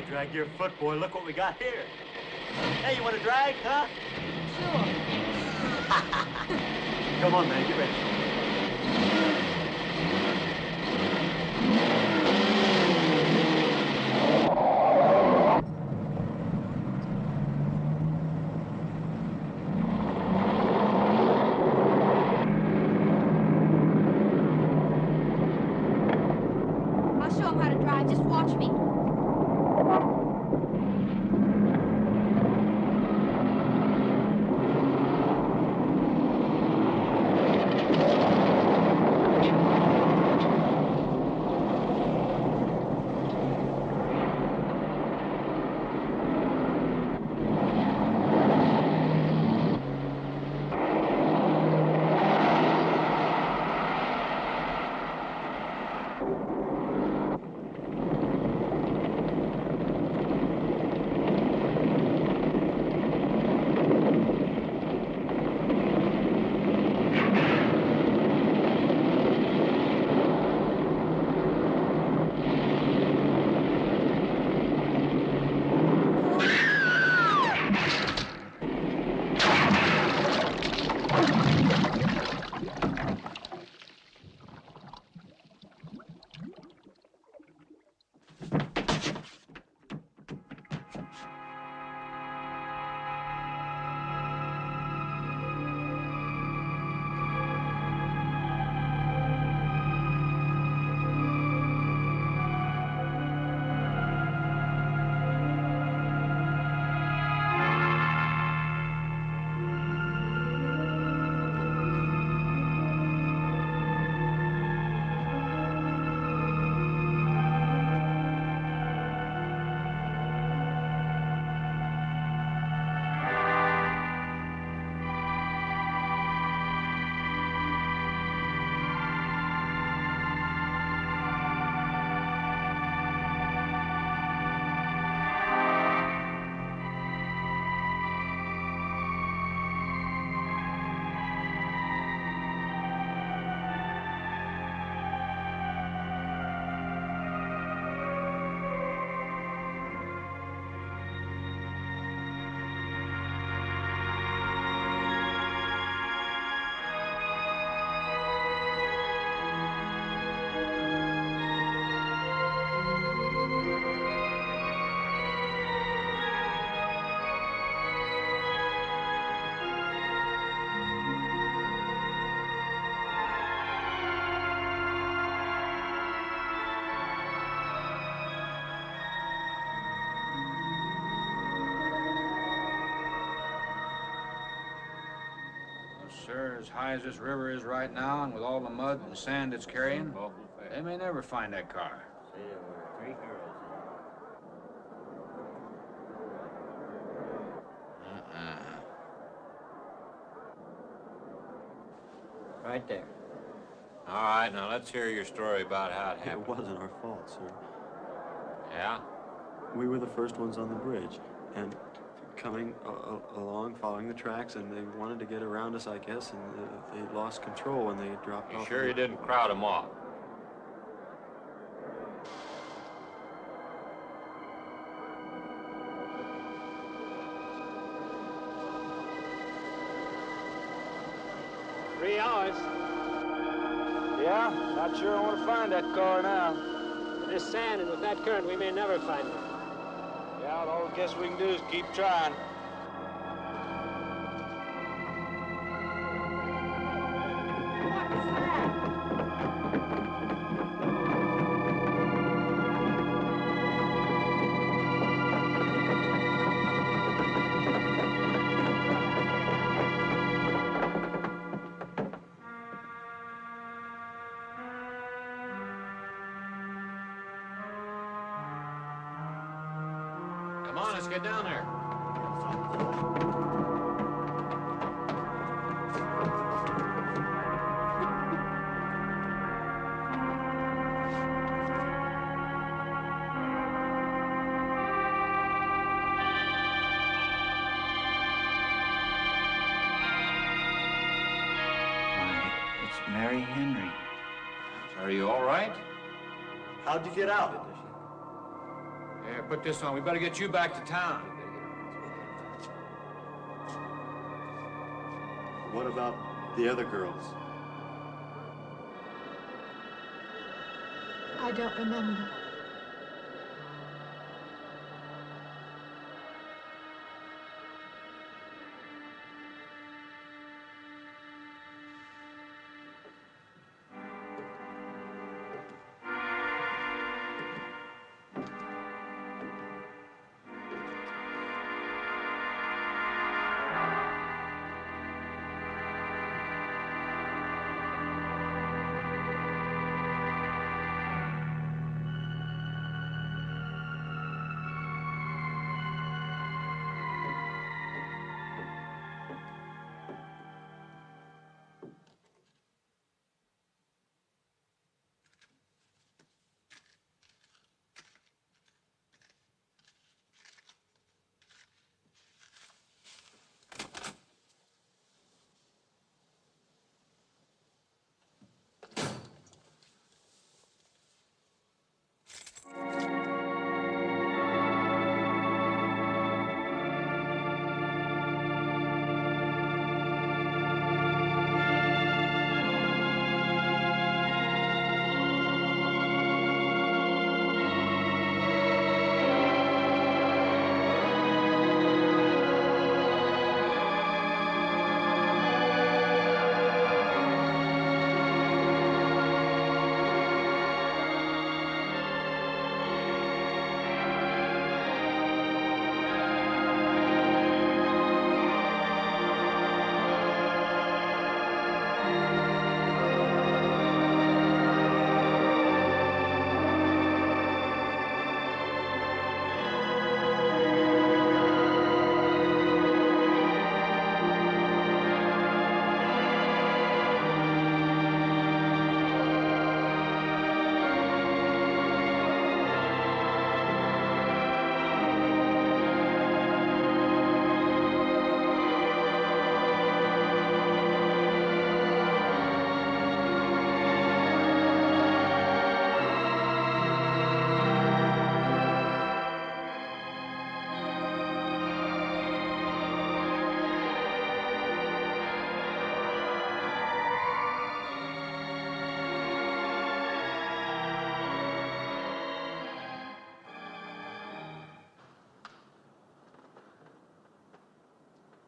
drag your foot, boy. Look what we got here. Hey, you want to drag, huh? Sure. Come on, man. Get ready. I'll show him how to drive. Just watch me. Sir, as high as this river is right now, and with all the mud and sand it's carrying, they may never find that car. Right there. All right, now let's hear your story about how it happened. It wasn't our fault, sir. Yeah? We were the first ones on the bridge, and coming along, following the tracks, and they wanted to get around us, I guess, and they lost control when they dropped off. You sure you didn't crowd them off? Three hours. Yeah, not sure I want to find that car now. With this sand and with that current, we may never find it. Yeah, all I guess we can do is keep trying. Come on, let's get down there. It's Mary Henry. Are you all right? How'd you get out? put this on. We better get you back to town. What about the other girls? I don't remember.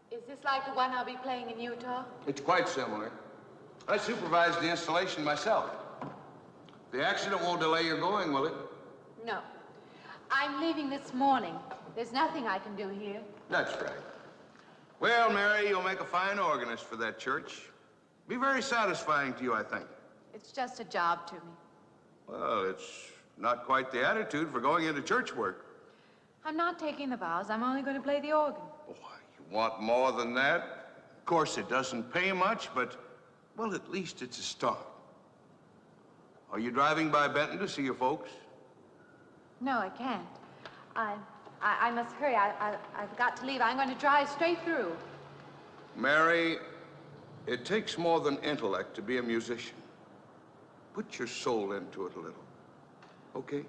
Is this like the one I'll be playing in Utah? It's quite similar. I supervised the installation myself. The accident won't delay your going, will it? No. I'm leaving this morning. There's nothing I can do here. That's right. Well, Mary, you'll make a fine organist for that church. Be very satisfying to you, I think. It's just a job to me. Well, it's not quite the attitude for going into church work. I'm not taking the vows. I'm only going to play the organ. Oh, you want more than that? Of course, it doesn't pay much, but, well, at least it's a start. Are you driving by Benton to see your folks? No, I can't. I must hurry. I've got to leave. I'm going to drive straight through. Mary, it takes more than intellect to be a musician. Put your soul into it a little, okay?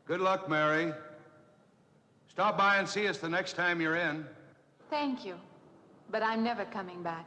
Good luck, Mary. Stop by and see us the next time you're in. Thank you. But I'm never coming back.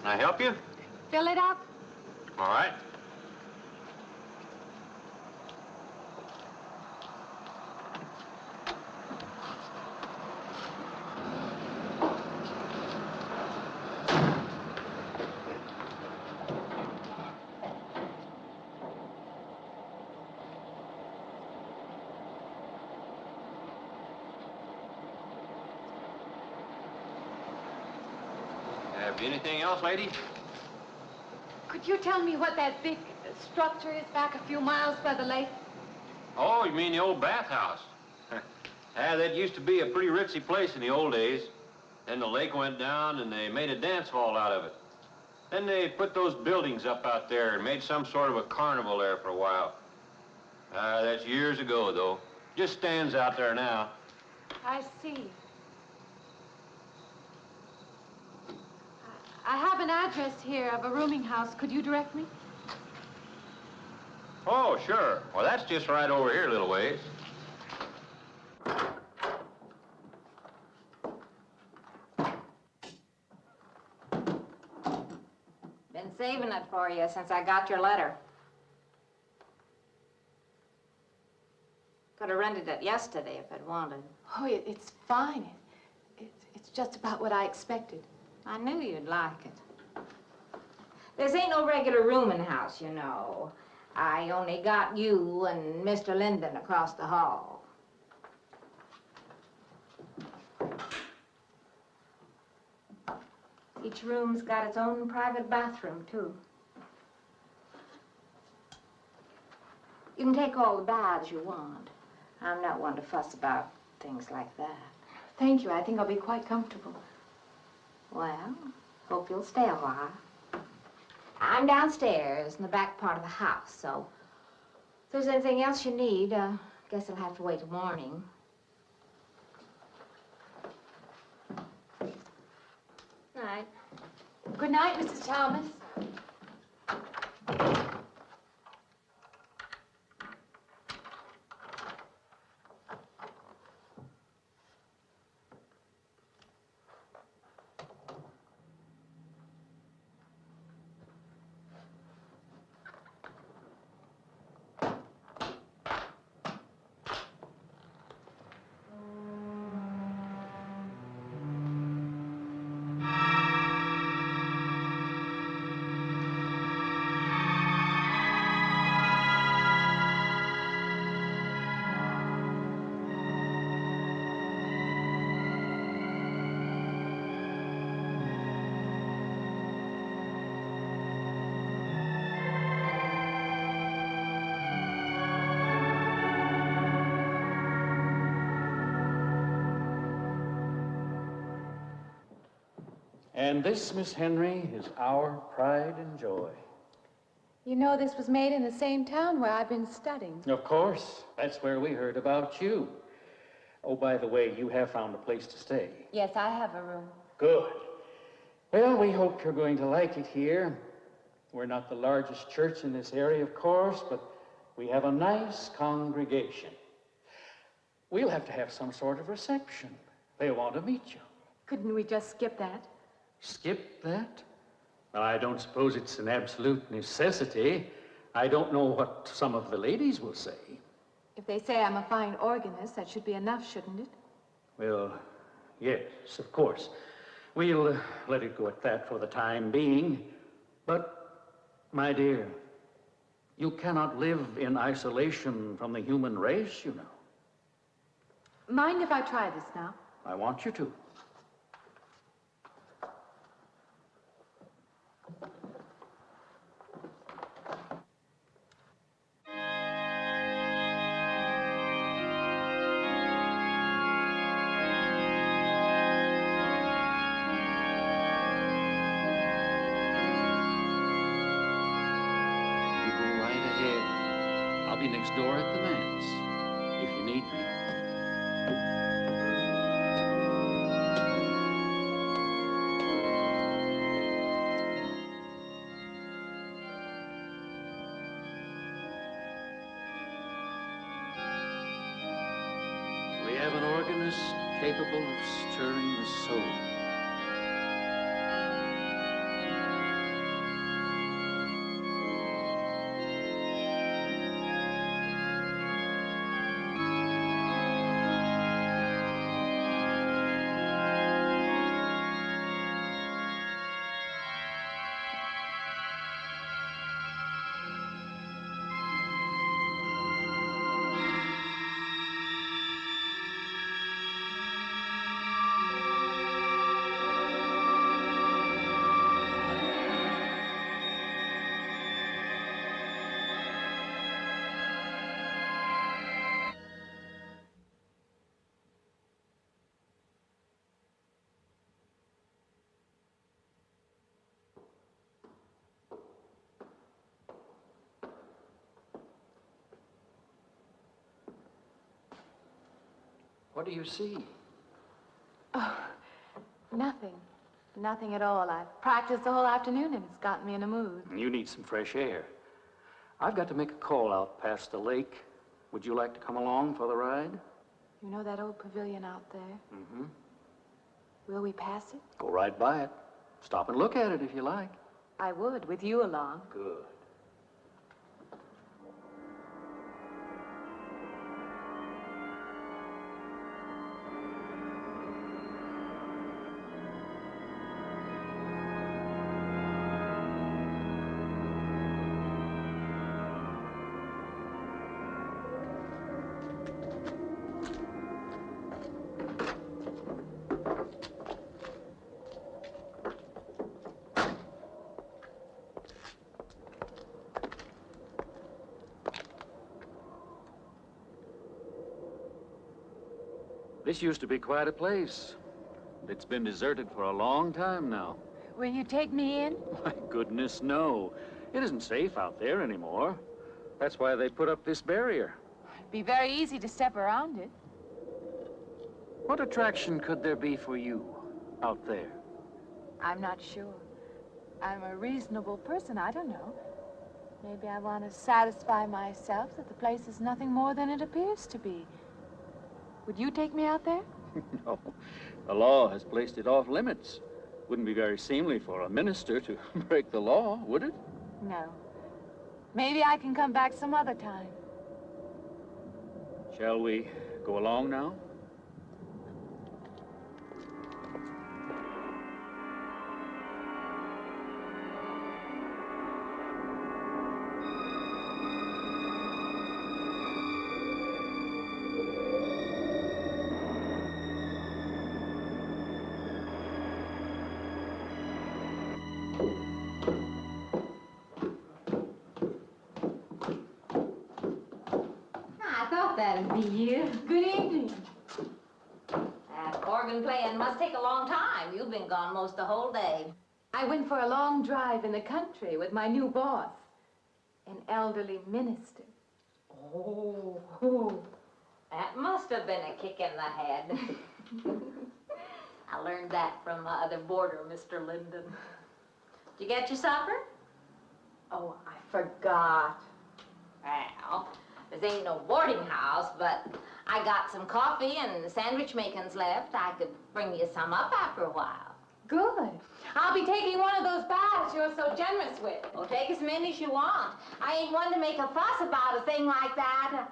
Can I help you? Fill it up. All right. Have you anything else, lady? Could you tell me what that big structure is back a few miles by the lake? Oh, you mean the old bathhouse? Yeah, that used to be a pretty ritzy place in the old days. Then the lake went down and they made a dance hall out of it. Then they put those buildings up out there and made some sort of a carnival there for a while. That's years ago, though. Just stands out there now. I see. I have an address here of a rooming house. Could you direct me? Oh, sure. Well, that's just right over here a little ways. Been saving it for you since I got your letter. Could have rented it yesterday if I'd wanted. Oh, it's fine. It's just about what I expected. I knew you'd like it. This ain't no regular rooming house, you know. I only got you and Mr. Linden across the hall. Each room's got its own private bathroom, too. You can take all the baths you want. I'm not one to fuss about things like that. Thank you. I think I'll be quite comfortable. Well, hope you'll stay a while. I'm downstairs in the back part of the house, so if there's anything else you need, guess I'll have to wait till morning. Night. Good night, Mrs. Thomas. And this, Miss Henry, is our pride and joy. You know, this was made in the same town where I've been studying. Of course. That's where we heard about you. Oh, by the way, you have found a place to stay. Yes, I have a room. Good. Well, we hope you're going to like it here. We're not the largest church in this area, of course, but we have a nice congregation. We'll have to have some sort of reception. They want to meet you. Couldn't we just skip that? Skip that? Well, I don't suppose it's an absolute necessity. I don't know what some of the ladies will say. If they say I'm a fine organist, that should be enough, shouldn't it? Well, yes, of course. We'll let it go at that for the time being. But, my dear, you cannot live in isolation from the human race, you know. Mind if I try this now? I want you to. I'll be next door at the manse, if you need me. We have an organist capable of stirring the soul. What do you see? Oh, nothing. Nothing at all. I've practiced the whole afternoon and it's gotten me in a mood. You need some fresh air. I've got to make a call out past the lake. Would you like to come along for the ride? You know that old pavilion out there? Mm-hmm. Will we pass it? Go right by it. Stop and look at it if you like. I would, with you along. Good. This used to be quite a place. It's been deserted for a long time now. Will you take me in? My goodness, no. It isn't safe out there anymore. That's why they put up this barrier. It'd be very easy to step around it. What attraction could there be for you out there? I'm not sure. I'm a reasonable person. I don't know. Maybe I want to satisfy myself that the place is nothing more than it appears to be. Would you take me out there? No. The law has placed it off limits. Wouldn't be very seemly for a minister to break the law, would it? No. Maybe I can come back some other time. Shall we go along now? That'd be you. Good evening. That organ playing must take a long time. You've been gone most the whole day. I went for a long drive in the country with my new boss, an elderly minister. Oh, that must have been a kick in the head. I learned that from my other boarder, Mr. Linden. Did you get your supper? Oh, I forgot. Well, this ain't no boarding house, but I got some coffee and sandwich makings left. I could bring you some up after a while. Good. I'll be taking one of those baths you're so generous with. Well, take as many as you want. I ain't one to make a fuss about a thing like that.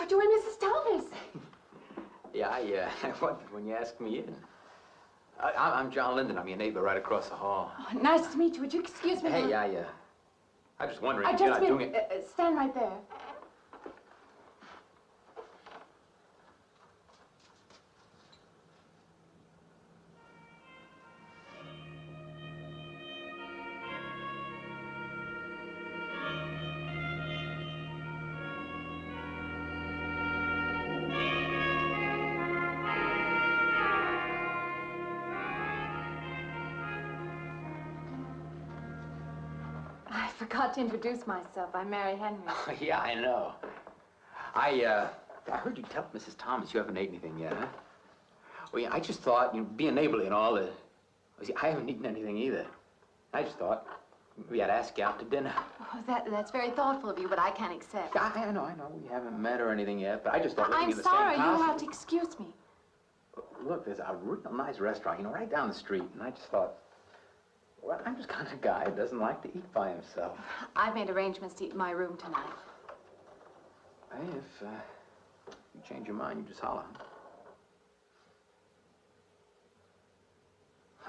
You and Mrs. Thomas. Yeah, I wondered when you asked me in. I'm John Linden. I'm your neighbor right across the hall. Oh, nice to meet you. Would you excuse me? Hey, I was just wondering if Just you're not doing it. Stand right there. I forgot to introduce myself. I'm Mary Henry. Oh, yeah, I know. I heard you tell Mrs. Thomas you haven't ate anything yet, huh? Well, yeah, I just thought, being neighborly and all, see, I haven't eaten anything either. I just thought we had to ask you out to dinner. Oh, that's very thoughtful of you, but I can't accept. I know. We haven't met or anything yet, but I just thought I'm in the sorry, same you'll house. have to excuse me. Look, there's a real nice restaurant, right down the street, and I just thought, well, I'm just kind of a guy who doesn't like to eat by himself. I've made arrangements to eat in my room tonight. Hey, if you change your mind, you just holler.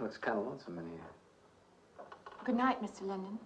Looks kind of lonesome in here. Good night, Mr. Linden.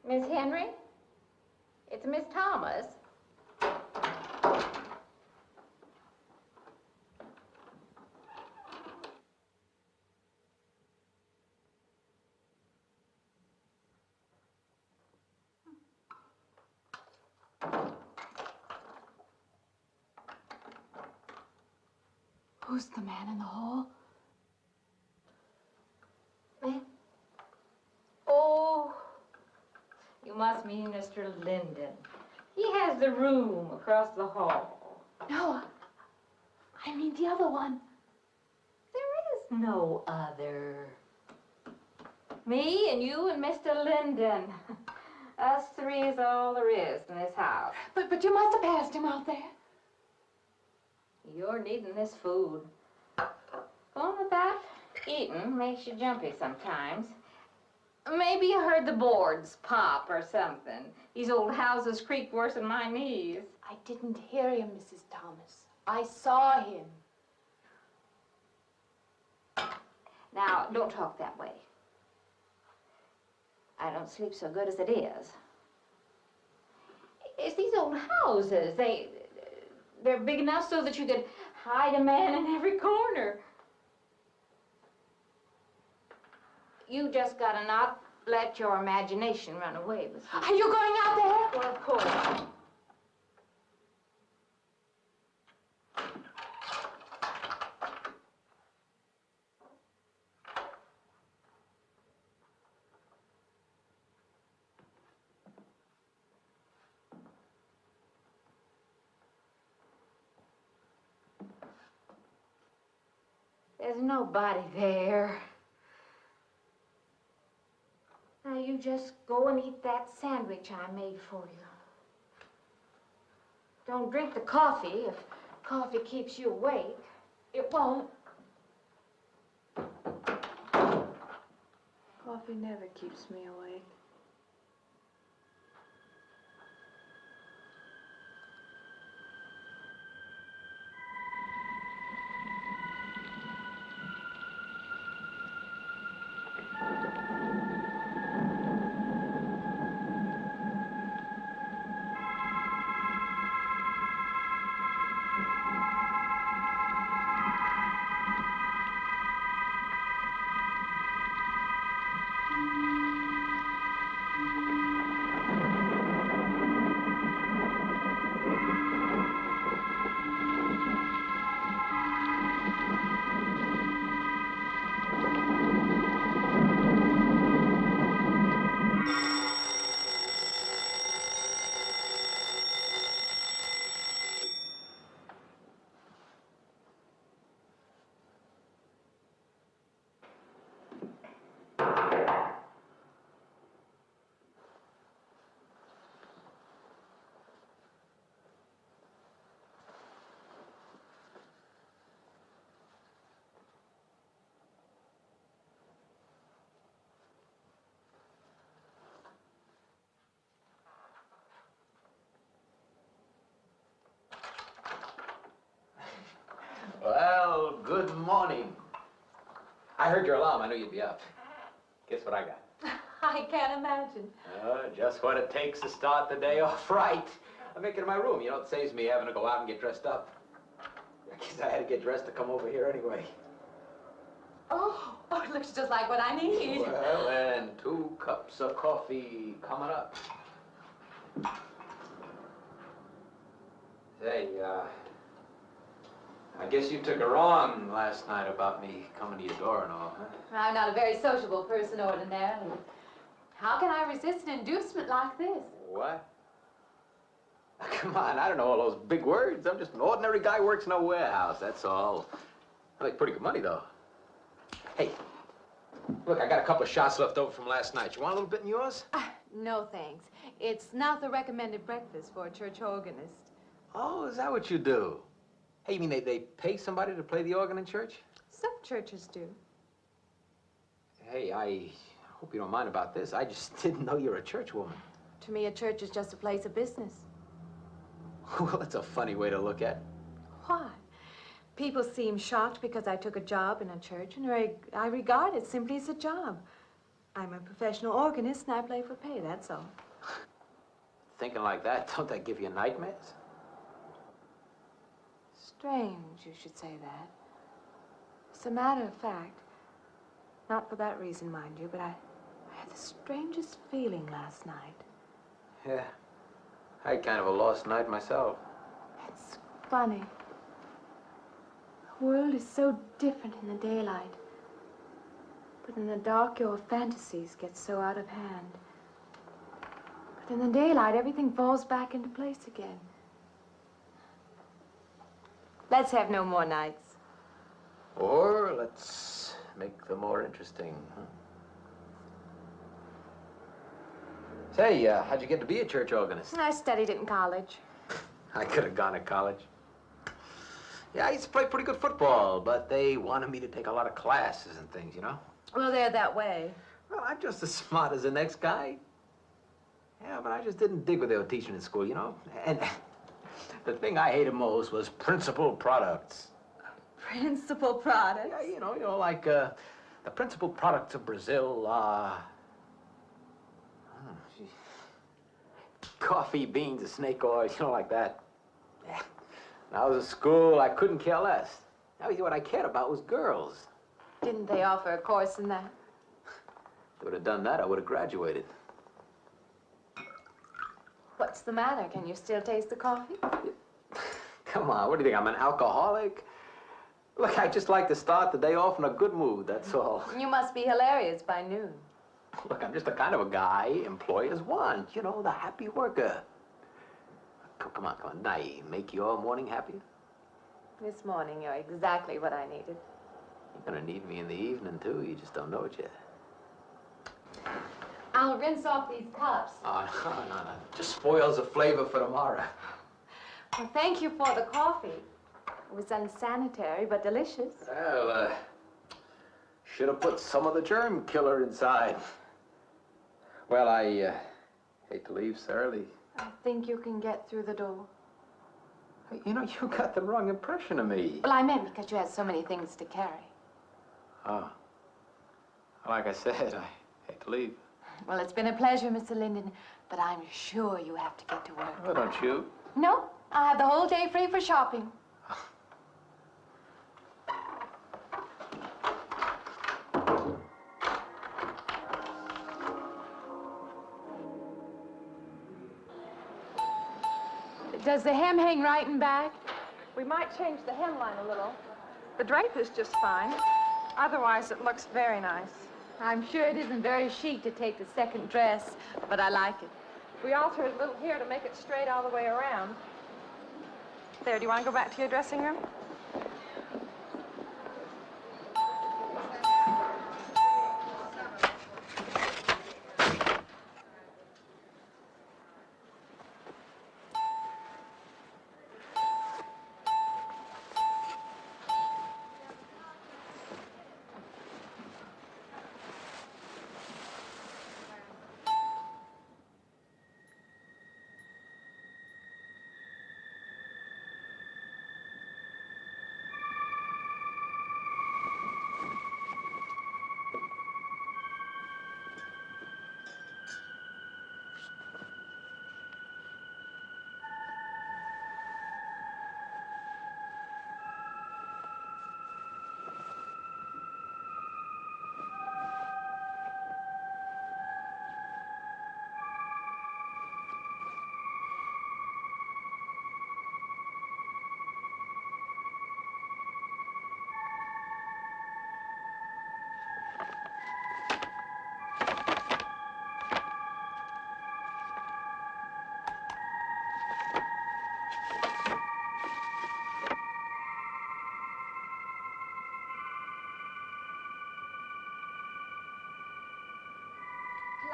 Miss Henry? It's Miss Thomas. Who's the man in the hall? Man? Oh, you must mean Mr. Linden. He has the room across the hall. No, I mean the other one. There is no other. Me and you and Mr. Linden. Us three is all there is in this house. But you must have passed him out there. You're needing this food. Going without eating makes you jumpy sometimes. Maybe you heard the boards pop or something. These old houses creak worse than my knees. I didn't hear him, Mrs. Thomas. I saw him. Now, don't talk that way. I don't sleep so good as it is. It's these old houses. They're big enough so that you could hide a man in every corner. You just gotta not let your imagination run away with you. Are you going out there? Well, of course. There's nobody there. Now you just go and eat that sandwich I made for you. Don't drink the coffee if coffee keeps you awake. It won't. Coffee never keeps me awake. I heard your alarm. I knew you'd be up. Guess what I got? I can't imagine. Just what it takes to start the day off right. I make it in my room. You know, it saves me having to go out and get dressed up. I guess I had to get dressed to come over here anyway. Oh, it looks just like what I need. Well, and 2 cups of coffee coming up. Say, I guess you took her wrong last night about me coming to your door and all, huh? I'm not a very sociable person ordinarily. How can I resist an inducement like this? What? Come on, I don't know all those big words. I'm just an ordinary guy who works in a warehouse, that's all. I make pretty good money, though. Hey, look, I got a couple of shots left over from last night. You want a little bit in yours? No, thanks. It's not the recommended breakfast for a church organist. Oh, is that what you do? Hey, you mean they pay somebody to play the organ in church? Some churches do. Hey, I hope you don't mind about this. I just didn't know you're a church woman. To me, a church is just a place of business. Well, that's a funny way to look at it. Why? People seem shocked because I took a job in a church, and I regard it simply as a job. I'm a professional organist, and I play for pay, that's all. Thinking like that, don't that give you nightmares? Strange you should say that. As a matter of fact, not for that reason, mind you, but I had the strangest feeling last night. Yeah, I had kind of a lost night myself. It's funny. The world is so different in the daylight. But in the dark, your fantasies get so out of hand. But in the daylight, everything falls back into place again. Let's have no more nights. Or let's make them more interesting, huh? Say, how'd you get to be a church organist? I studied it in college. I could have gone to college. Yeah, I used to play pretty good football, but they wanted me to take a lot of classes and things, you know? Well, they're that way. Well, I'm just as smart as the next guy. Yeah, but I just didn't dig what they were teaching in school, you know? And the thing I hated most was principal products. Principal products? Yeah, you know, like the principal products of Brazil are... coffee, beans, snake oil, you know, like that. Yeah. When I was at school, I couldn't care less. Now, what I cared about was girls. Didn't they offer a course in that? If they would have done that, I would have graduated. What's the matter? Can you still taste the coffee? Come on, what do you think, I'm an alcoholic? Look, I just like to start the day off in a good mood, that's all. You must be hilarious by noon. Look, I'm just the kind of a guy employers want, you know, the happy worker. Come on, Did I make your morning happier? This morning, you're exactly what I needed. You're gonna need me in the evening, too. You just don't know it yet. I'll rinse off these cups. Oh, no. Just spoils the flavor for tomorrow. Well, thank you for the coffee. It was unsanitary, but delicious. Well, should have put some of the germ killer inside. Well, I hate to leave so early. I think you can get through the door. Hey, you know, you got the wrong impression of me. Well, I meant because you had so many things to carry. Oh. Like I said, I hate to leave. Well, it's been a pleasure, Mr. Linden, but I'm sure you have to get to work. Oh, don't you? No, I have the whole day free for shopping. Does the hem hang right and back? We might change the hemline a little. The drape is just fine. Otherwise, it looks very nice. I'm sure it isn't very chic to take the second dress, but I like it. We alter it a little here to make it straight all the way around. There, do you want to go back to your dressing room?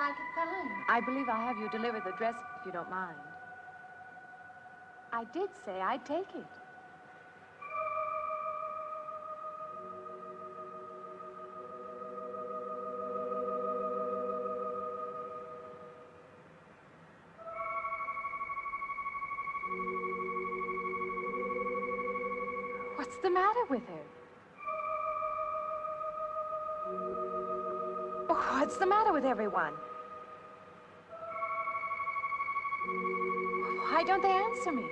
like it fine. I believe I'll have you deliver the dress if you don't mind. I did say I'd take it. What's the matter with her? Oh, what's the matter with everyone? Why don't they answer me?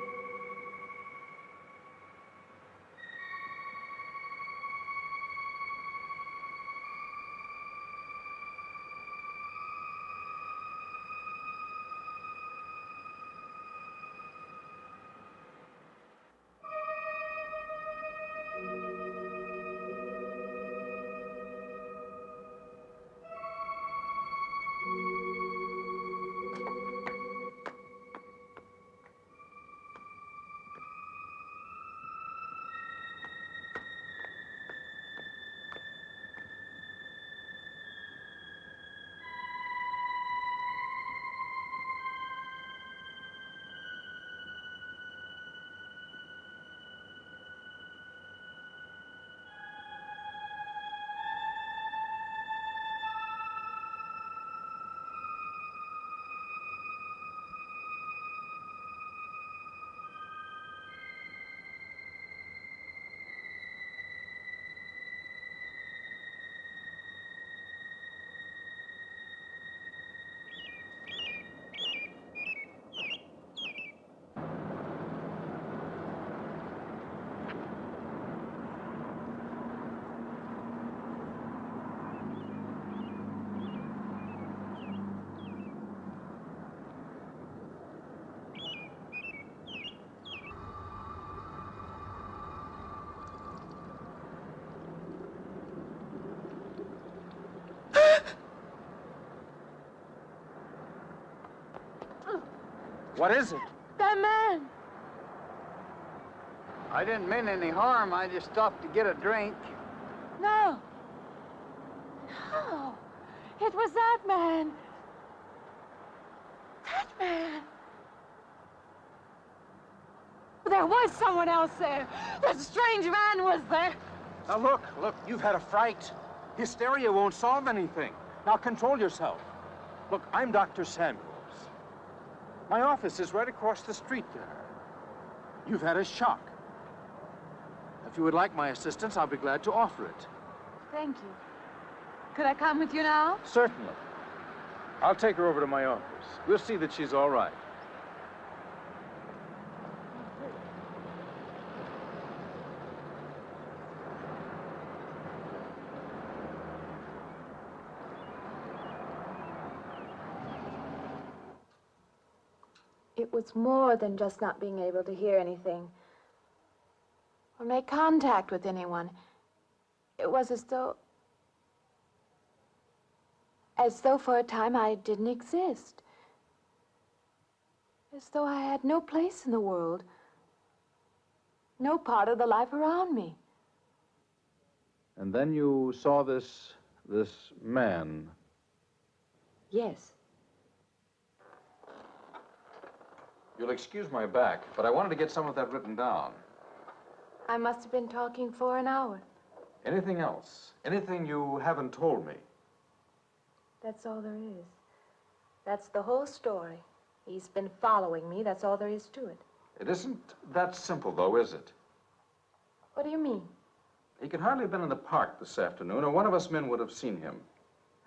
What is it? That man! I didn't mean any harm. I just stopped to get a drink. No. No. It was that man. That man. There was someone else there. That strange man was there. Now look, you've had a fright. Hysteria won't solve anything. Now control yourself. Look, I'm Dr. Samuels. My office is right across the street there. You've had a shock. If you would like my assistance, I'll be glad to offer it. Thank you. Could I come with you now? Certainly. I'll take her over to my office. We'll see that she's all right. It was more than just not being able to hear anything or make contact with anyone. It was as though for a time I didn't exist. As though I had no place in the world, no part of the life around me. And then you saw this man. Yes. You'll excuse my back, but I wanted to get some of that written down. I must have been talking for an hour. Anything else? Anything you haven't told me? That's all there is. That's the whole story. He's been following me. That's all there is to it. It isn't that simple, though, is it? What do you mean? He could hardly have been in the park this afternoon, or one of us men would have seen him.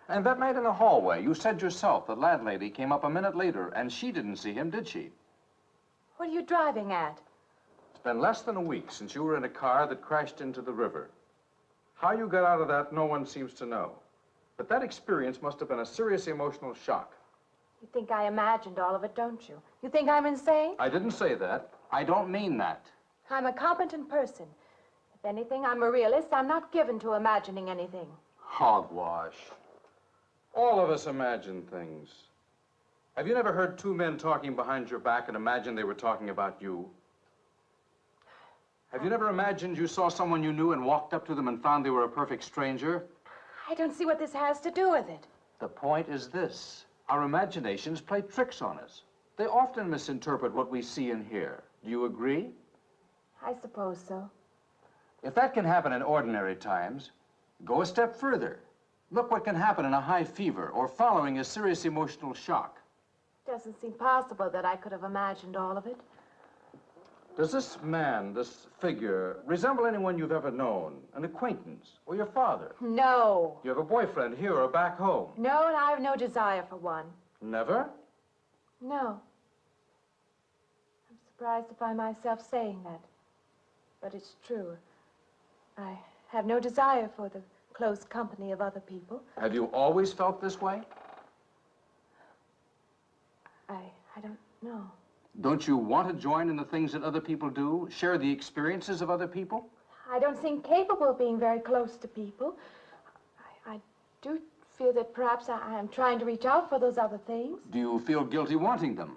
And that night in the hallway, you said yourself the landlady came up a minute later, and she didn't see him, did she? What are you driving at? It's been less than a week since you were in a car that crashed into the river. How you got out of that, no one seems to know. But that experience must have been a serious emotional shock. You think I imagined all of it, don't you? You think I'm insane? I didn't say that. I don't mean that. I'm a competent person. If anything, I'm a realist. I'm not given to imagining anything. Hogwash. All of us imagine things. Have you never heard two men talking behind your back and imagined they were talking about you? Have you never imagined you saw someone you knew and walked up to them and found they were a perfect stranger? I don't see what this has to do with it. The point is this. Our imaginations play tricks on us. They often misinterpret what we see and hear. Do you agree? I suppose so. If that can happen in ordinary times, go a step further. Look what can happen in a high fever or following a serious emotional shock. Doesn't seem possible that I could have imagined all of it. Does this man, this figure, resemble anyone you've ever known? An acquaintance or your father? No. You have a boyfriend here or back home? No, and I have no desire for one. Never? No. I'm surprised to find myself saying that. But it's true. I have no desire for the close company of other people. Have you always felt this way? I don't know. Don't you want to join in the things that other people do? Share the experiences of other people? I don't seem capable of being very close to people. I do feel that perhaps I am trying to reach out for those other things. Do you feel guilty wanting them?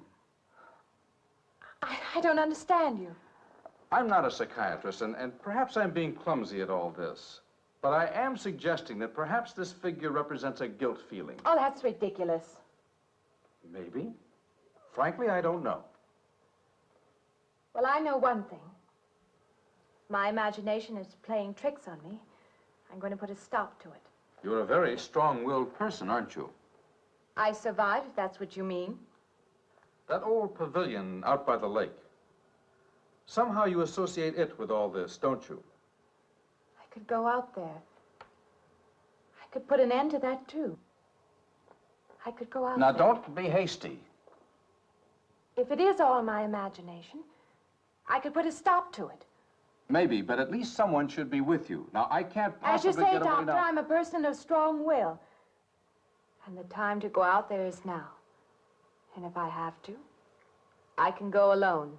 I don't understand you. I'm not a psychiatrist, and perhaps I'm being clumsy at all this. But I am suggesting that perhaps this figure represents a guilt feeling. Oh, that's ridiculous. Maybe. Frankly, I don't know. Well, I know one thing. My imagination is playing tricks on me. I'm going to put a stop to it. You're a very strong-willed person, aren't you? I survive, if that's what you mean. That old pavilion out by the lake. Somehow you associate it with all this, don't you? I could go out there. I could put an end to that, too. I could go out Now, there. don't be hasty. If it is all my imagination, I could put a stop to it. Maybe, but at least someone should be with you. Now, I can't possibly As you say, get away Doctor, now. I'm a person of strong will. And the time to go out there is now. And if I have to, I can go alone.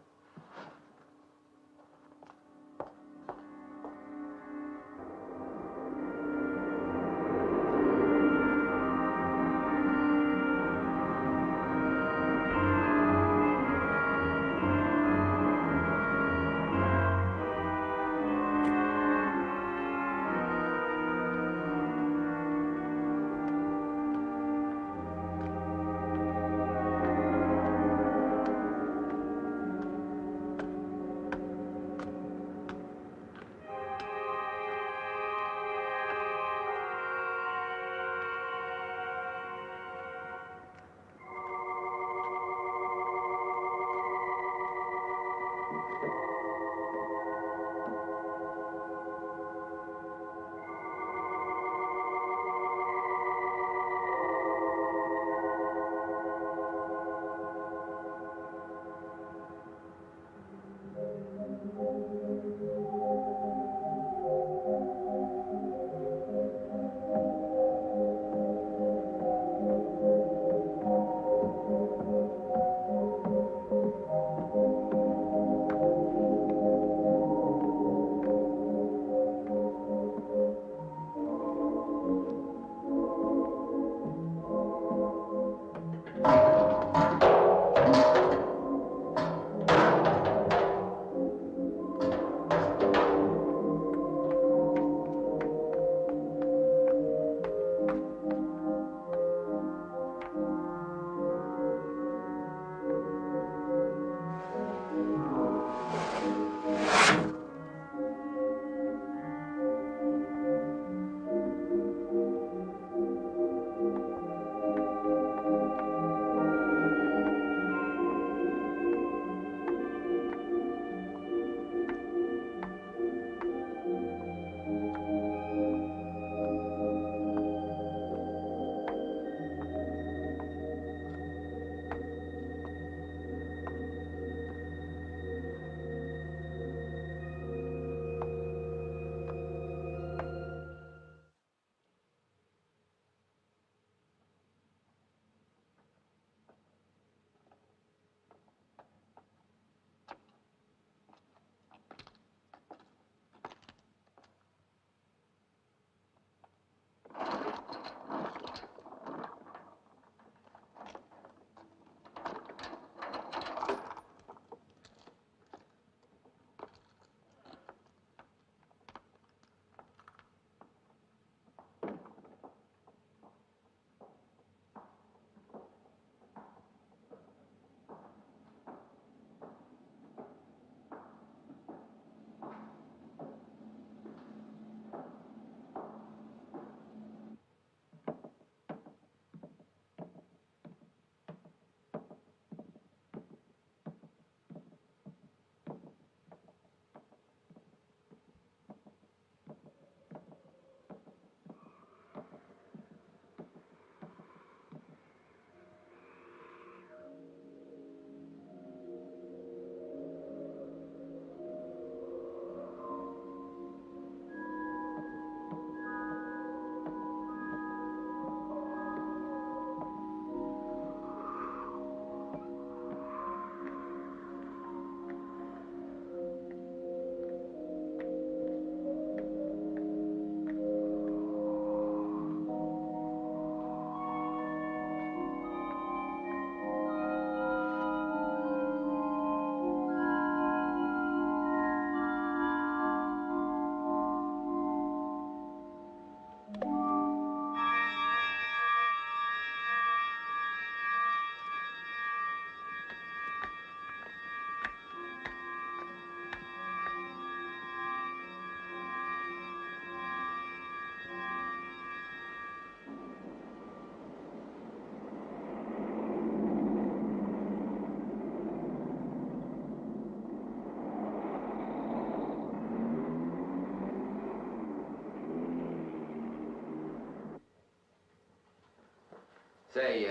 Say,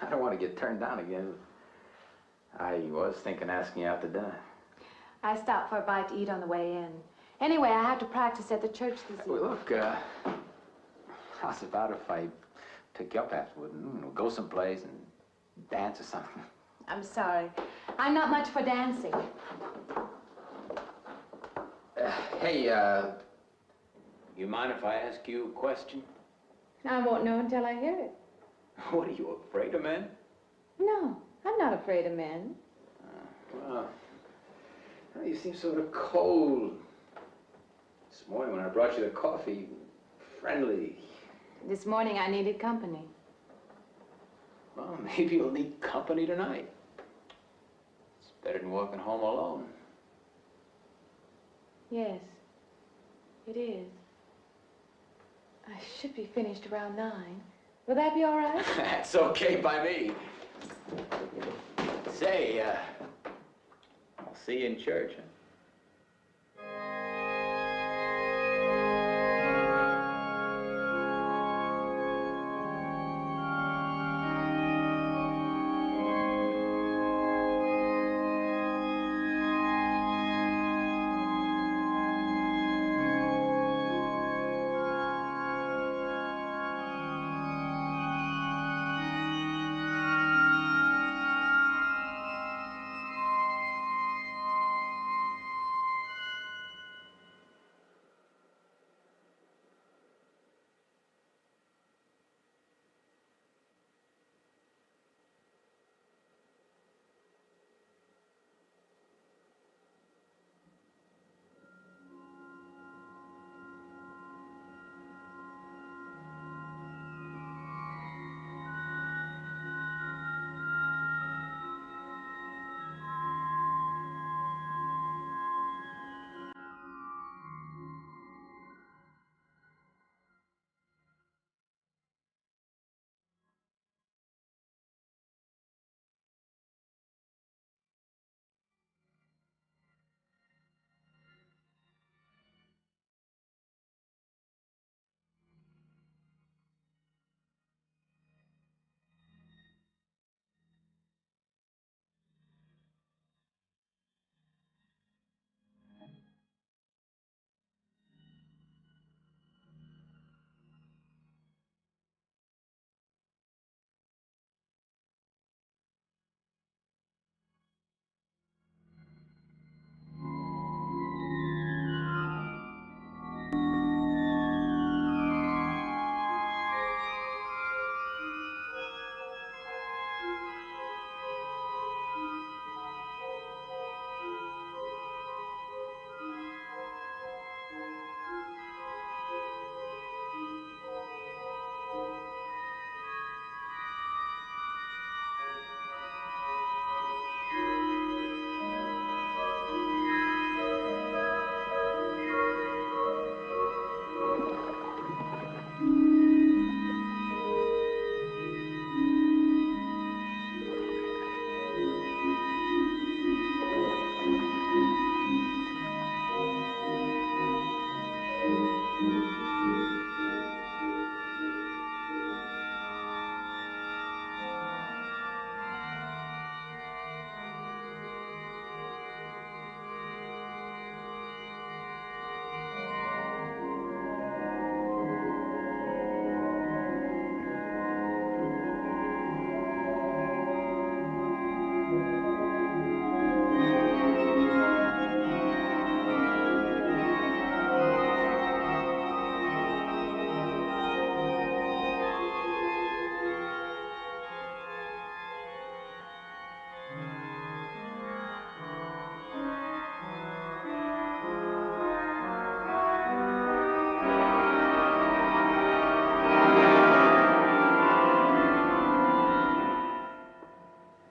I don't want to get turned down again. I was thinking asking you out to dinner. I stopped for a bite to eat on the way in. Anyway, I have to practice at the church this evening. Well, look, how's about if I pick you up afterward and we'll go someplace and dance or something? I'm sorry. I'm not much for dancing. Hey, you mind if I ask you a question? I won't know until I hear it. What, are you afraid of men? No, I'm not afraid of men. Well, you seem sort of cold. This morning when I brought you the coffee, friendly. This morning I needed company. Well, maybe you'll need company tonight. It's better than walking home alone. Yes, it is. I should be finished around 9. Will that be all right? That's okay by me. Say, I'll see you in church, huh?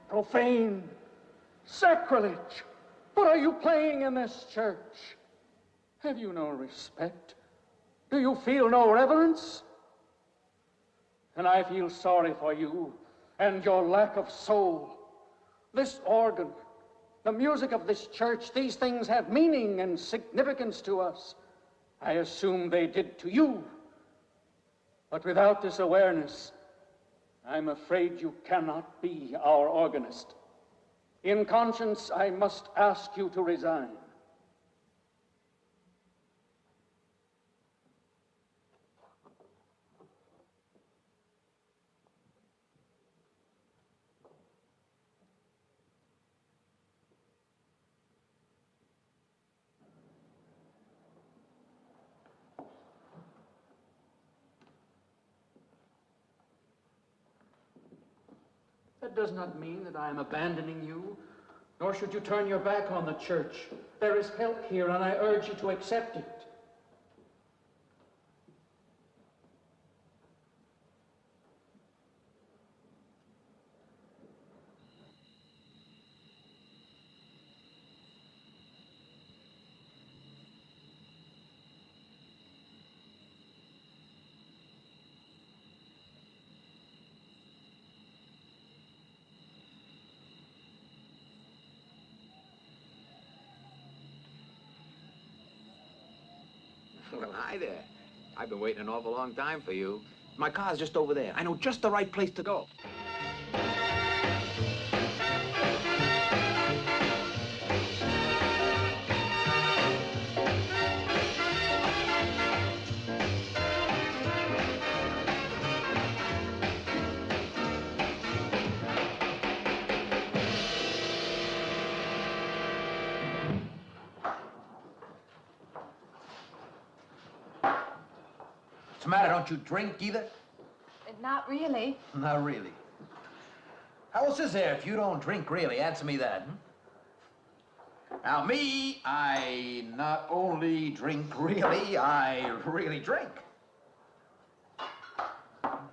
Profane, sacrilege. What are you playing in this church? Have you no respect? Do you feel no reverence? And I feel sorry for you and your lack of soul. This organ, the music of this church, these things have meaning and significance to us. I assume they did to you. But without this awareness, I'm afraid you cannot be our organist. In conscience, I must ask you to resign. That does not mean that I am abandoning you, nor should you turn your back on the church. There is help here, and I urge you to accept it. Well, hi there. I've been waiting an awful long time for you. My car's just over there. I know just the right place to go. What's the matter? Don't you drink either? Not really. Not really. How else is there if you don't drink really? Answer me that. Now, me, I not only drink really, I really drink. What's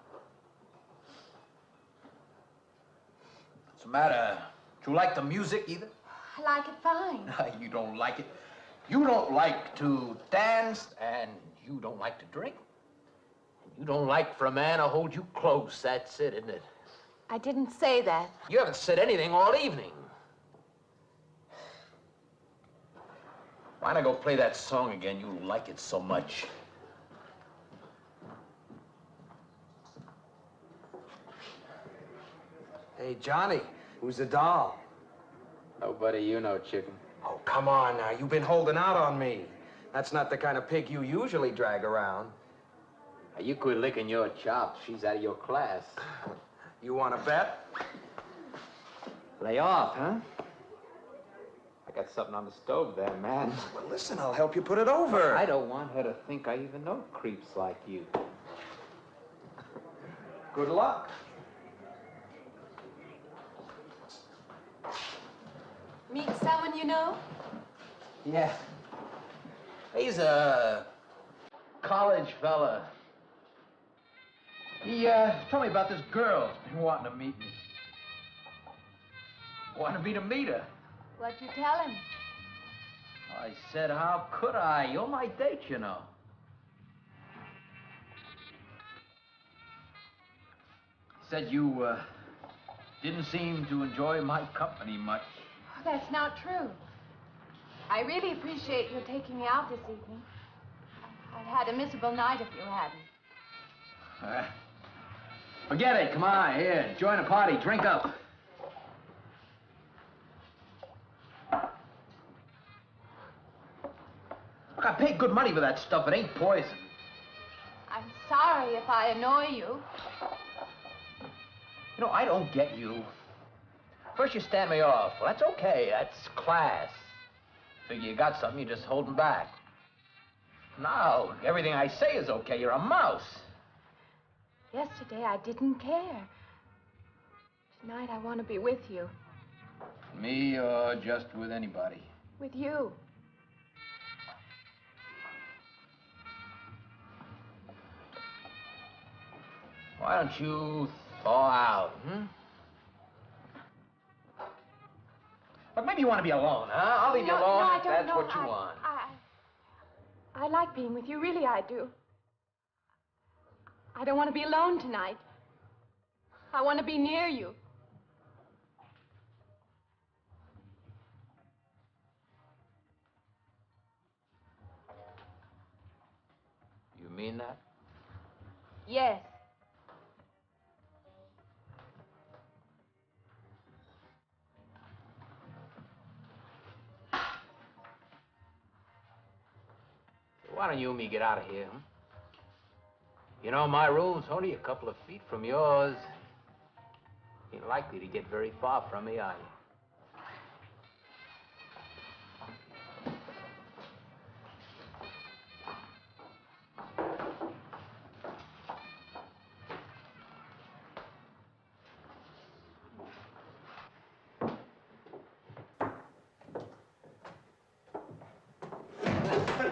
the matter? Do you like the music either? I like it fine. You don't like it. You don't like to dance, and you don't like to drink. You don't like for a man to hold you close. That's it, isn't it? I didn't say that. You haven't said anything all evening. Why not go play that song again? You like it so much. Hey, Johnny, who's the doll? Nobody you know, chicken. Oh, come on now. You've been holding out on me. That's not the kind of pig you usually drag around. You quit licking your chops. She's out of your class. You want to bet? Lay off, huh? I got something on the stove there, man. Well, listen, I'll help you put it over. I don't want her to think I even know creeps like you. Good luck. Meet someone you know? Yeah. He's a college fella. He told me about this girl who's been wanting to meet me. Wanted me to meet her. What'd you tell him? I said, how could I? You're my date, you know. Said you didn't seem to enjoy my company much. Oh, that's not true. I really appreciate your taking me out this evening. I'd had a miserable night if you hadn't. Forget it. Come on, here. Join the party. Drink up. Look, I paid good money for that stuff. It ain't poison. I'm sorry if I annoy you. You know, I don't get you. First you stand me off. Well, that's okay. That's class. Figure you got something, you're just holding back. Now, everything I say is okay. You're a mouse. Yesterday, I didn't care. Tonight, I want to be with you. Me or just with anybody? With you. Why don't you thaw out, But maybe you want to be alone, huh? I'll leave you alone if that's what you want. I like being with you. Really, I do. I don't want to be alone tonight. I want to be near you. You mean that? Yes. Why don't you and me get out of here, huh? You know, my room's only a couple of feet from yours. Ain't likely to get very far from me, are you?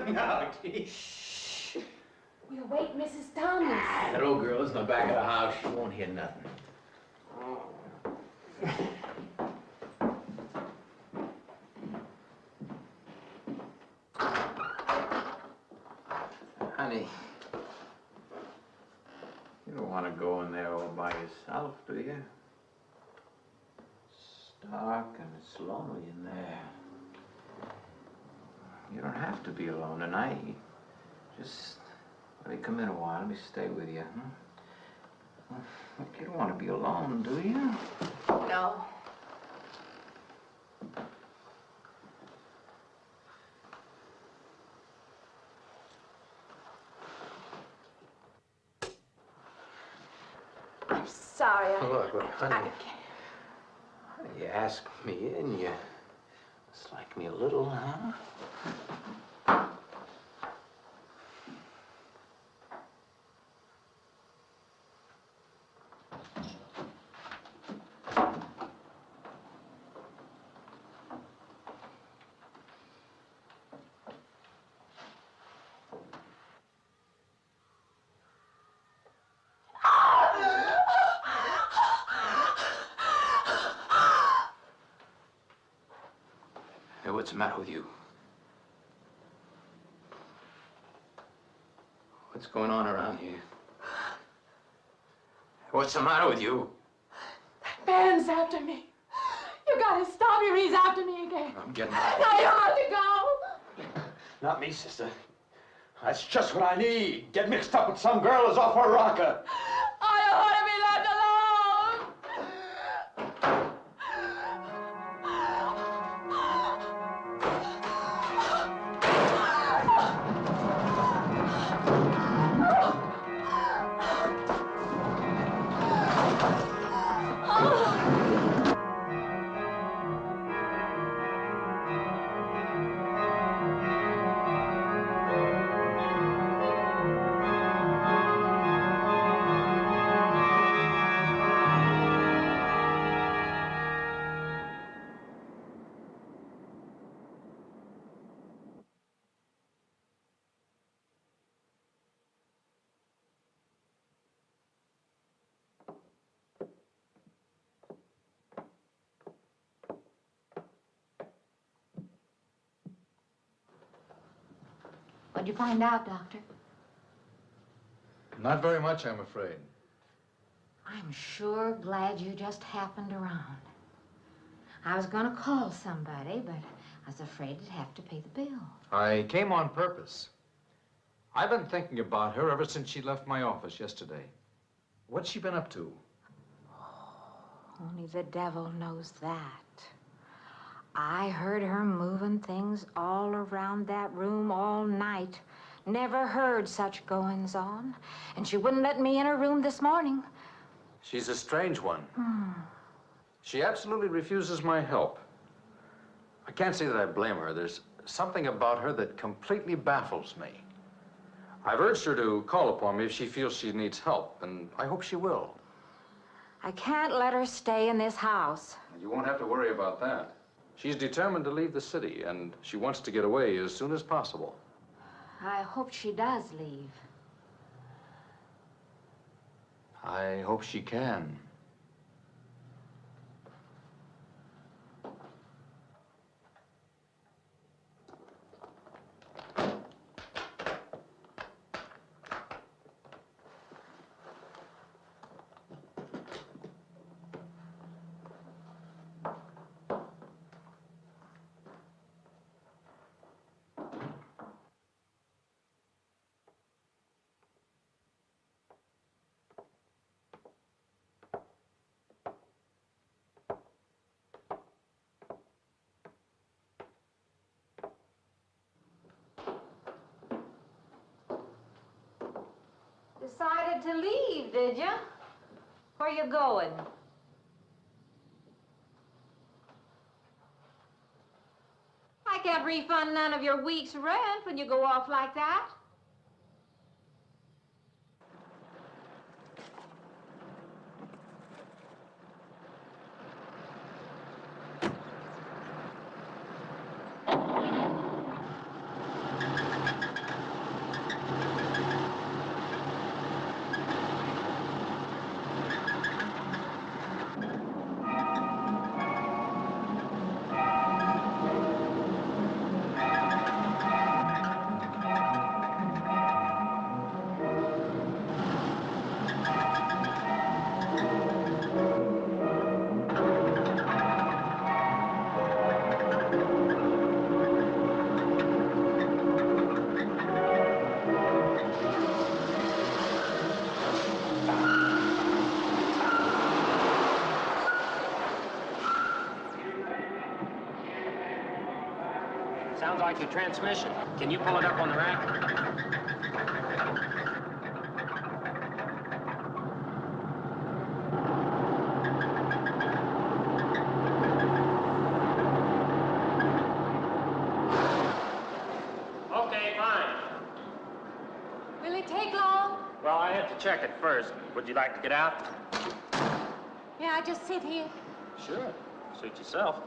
No, geez. We'll wait, Mrs. Thomas. That old girl's in the back of the house. She won't hear nothing. Honey, you don't want to go in there all by yourself, do you? It's dark and it's lonely in there. You don't have to be alone tonight. Just let me come in a while. Let me stay with you, huh? Look, you don't want to be alone, do you? No. I'm sorry. Look, honey. You asked me in, you dislike me a little, huh? Hey, what's the matter with you? What's going on around here? What's the matter with you? Ben's after me. You gotta stop him. He's after me again. I'm getting out. Now you have to go. Not me, sister. That's just what I need. Get mixed up with some girl who's off her rocker. I don't want to be left alone. What'd you find out, Doctor? Not very much, I'm afraid. I'm sure glad you just happened around. I was going to call somebody, but I was afraid I'd have to pay the bill. I came on purpose. I've been thinking about her ever since she left my office yesterday. What's she been up to? Only the devil knows that. I heard her moving things all around that room all night. Never heard such goings on. And she wouldn't let me in her room this morning. She's a strange one. She absolutely refuses my help. I can't say that I blame her. There's something about her that completely baffles me. I've urged her to call upon me if she feels she needs help, and I hope she will. I can't let her stay in this house. You won't have to worry about that. She's determined to leave the city, and she wants to get away as soon as possible. I hope she does leave. I hope she can. Decided to leave, did you? Where you going? I can't refund none of your week's rent when you go off like that. Sounds like your transmission. Can you pull it up on the rack? Okay, fine. Will it take long? Well, I have to check it first. Would you like to get out? May I just sit here? Sure. Suit yourself.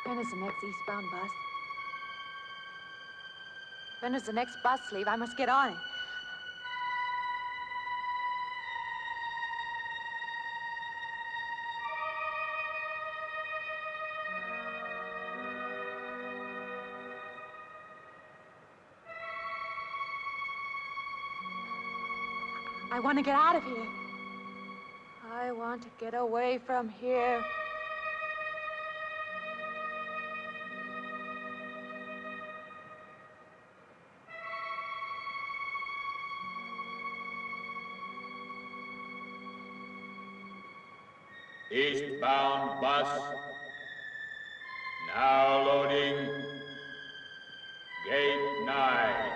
When is the next eastbound bus? When does the next bus leave? I must get on it. I want to get out of here. I want to get away from here. Eastbound bus. Now loading. Gate 9.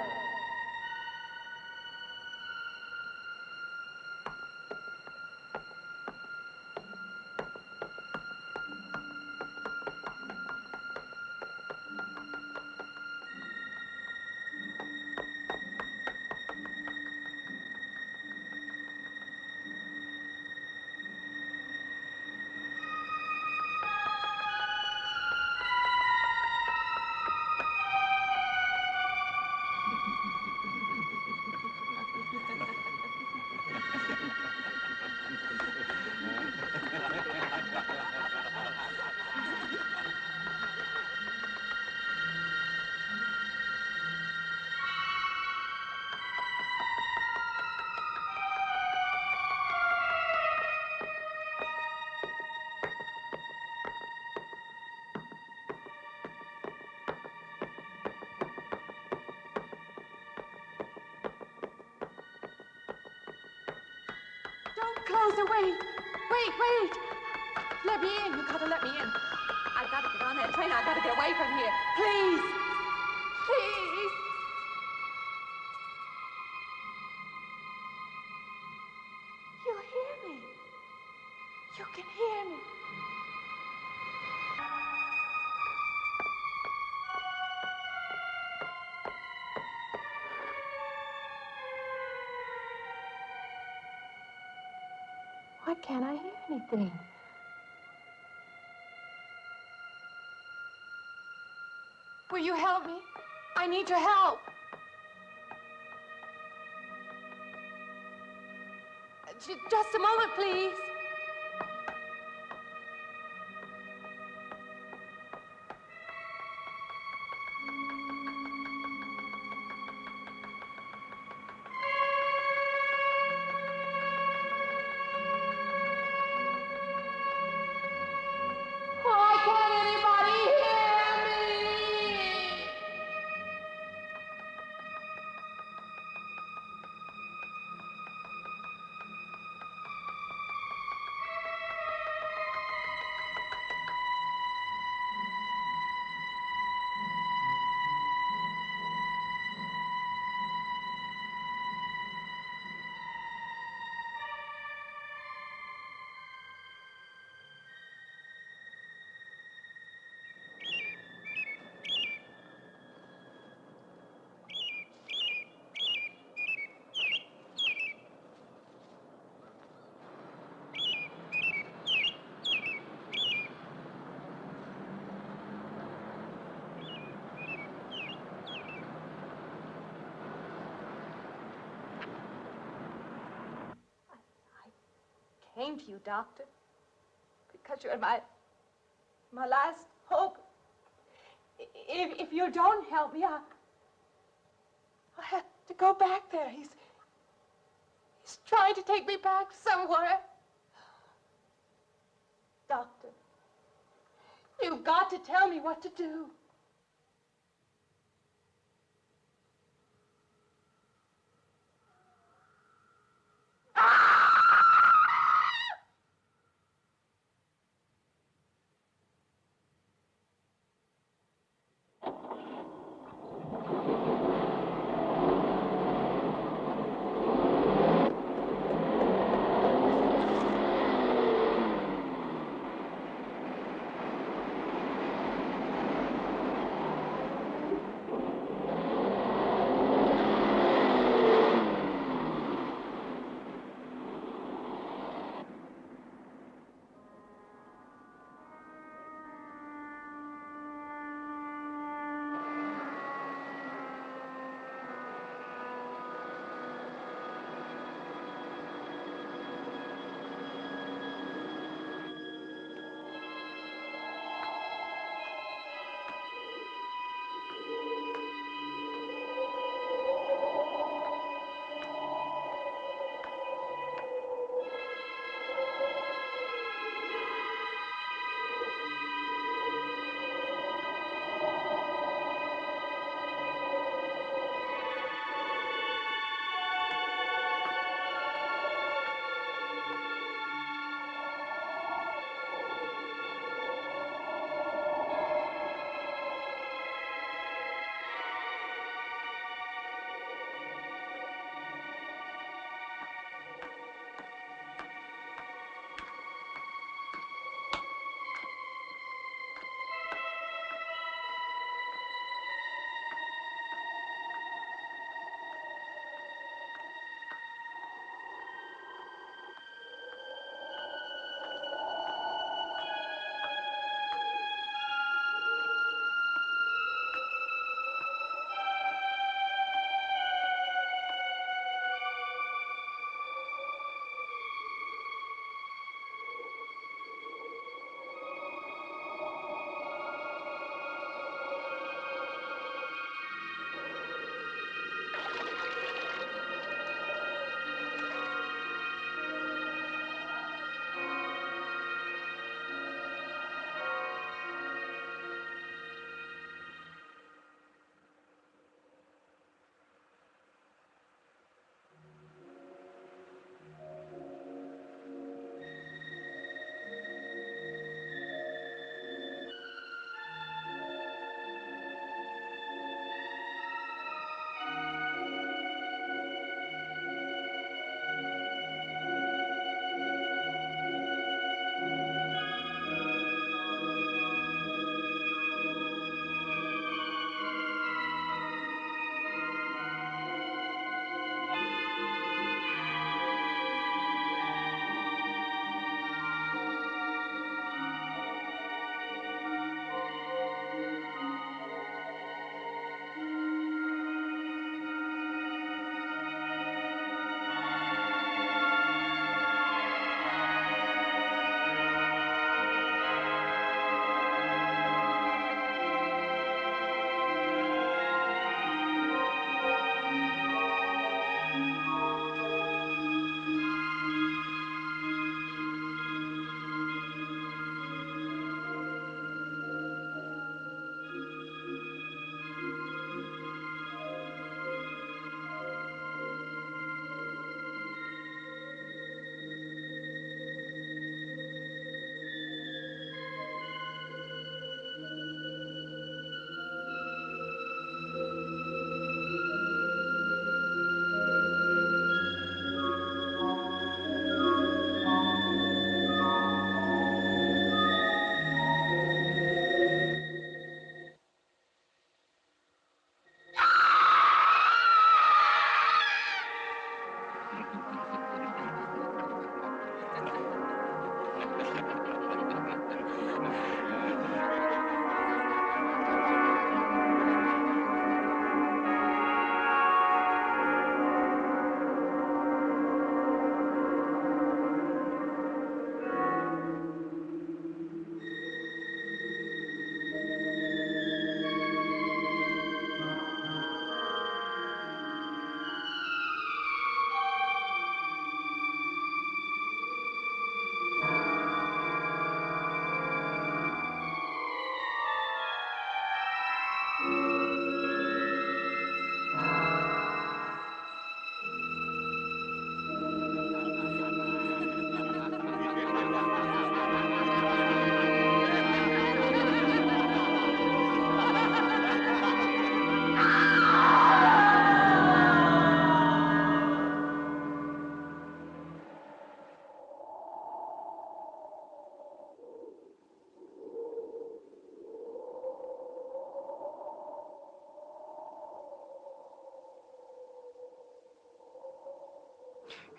closer. Wait. Wait. Let me in. You gotta let me in. I gotta get on that train. I gotta get away from here. Please. Please. You hear me. You can hear me. Why can't I hear anything? Will you help me? I need your help. Just a moment, please. Why can't anybody hear me? Came to you, Doctor, because you're my last hope. If you don't help me, I'll have to go back there. He's trying to take me back somewhere. Doctor, you've got to tell me what to do.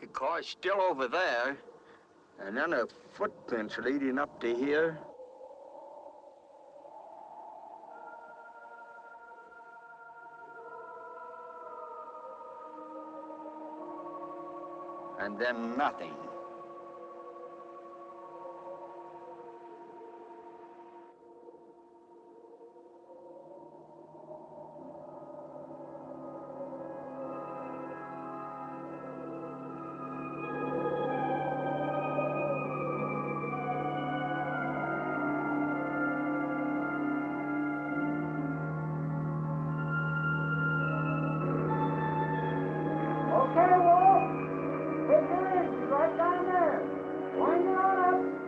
The car's still over there. And then the footprints leading up to here. And then nothing. Okay, Wolf. Take your engine right down there. Wind her up.